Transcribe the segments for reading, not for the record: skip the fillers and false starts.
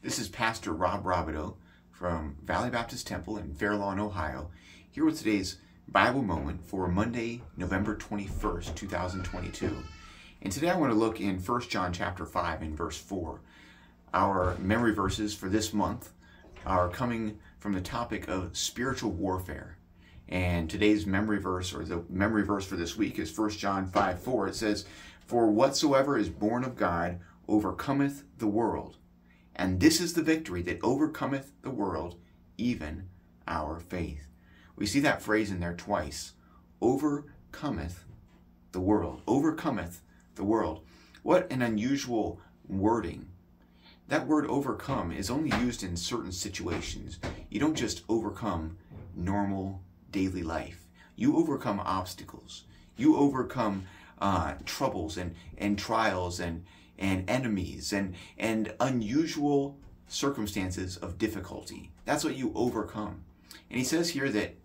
This is Pastor Rob Robideau from Valley Baptist Temple in Fairlawn, Ohio, here with today's Bible moment for Monday, November 21st, 2022. And today I want to look in 1 John chapter 5 and verse 4. Our memory verses for this month are coming from the topic of spiritual warfare. And today's memory verse, or the memory verse for this week, is 1 John 5:4. It says, "For whatsoever is born of God overcometh the world. And this is the victory that overcometh the world, even our faith." We see that phrase in there twice. Overcometh the world. Overcometh the world. What an unusual wording. That word overcome is only used in certain situations. You don't just overcome normal daily life. You overcome obstacles. You overcome troubles and trials and enemies and unusual circumstances of difficulty. That's what you overcome. And he says here that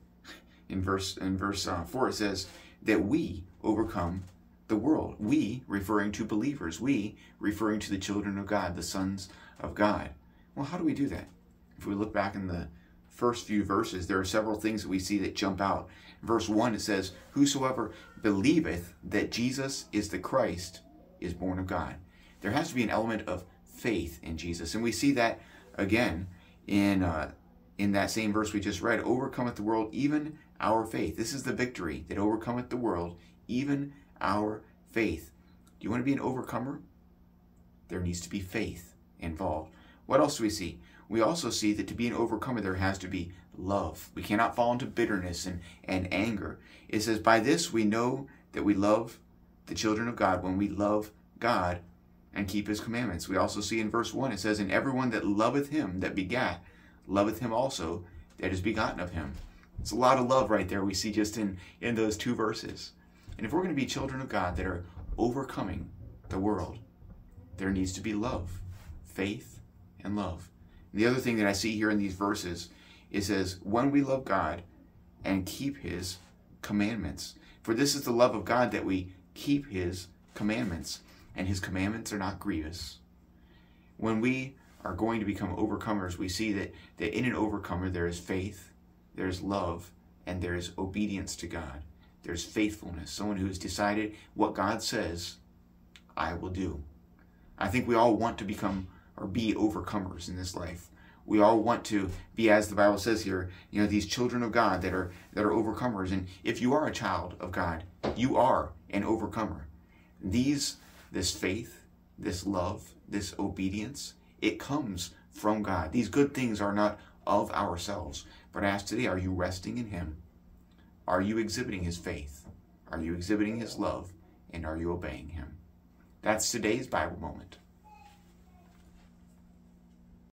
in verse 4 it says that we overcome the world. We referring to believers. We referring to the children of God, the sons of God. Well, how do we do that? If we look back in the first few verses, there are several things that we see that jump out. Verse 1, it says, "Whosoever believeth that Jesus is the Christ is born of God." There has to be an element of faith in Jesus. And we see that again in that same verse we just read, "Overcometh the world, even our faith." This is the victory that overcometh the world, even our faith. Do you want to be an overcomer? There needs to be faith involved. What else do we see? We also see that to be an overcomer, there has to be love. We cannot fall into bitterness and anger. It says, "By this we know that we love the children of God, when we love God and keep his commandments." We also see in verse 1, it says, "And everyone that loveth him that begat, loveth him also that is begotten of him." It's a lot of love right there we see just in those two verses. And if we're going to be children of God that are overcoming the world, there needs to be love, faith, and love. And the other thing that I see here in these verses, it says, "When we love God and keep his commandments." For this is the love of God, that we keep his commandments. And his commandments are not grievous. When we are going to become overcomers, we see that in an overcomer there is faith, there's love, and there's obedience to God. There's faithfulness. Someone who has decided what God says, I will do. I think we all want to become or be overcomers in this life. We all want to be, as the Bible says here, these children of God that are overcomers. And if you are a child of God, you are an overcomer. This faith, this love, this obedience, it comes from God. These good things are not of ourselves. But I ask today, are you resting in him? Are you exhibiting his faith? Are you exhibiting his love? And are you obeying him? That's today's Bible moment.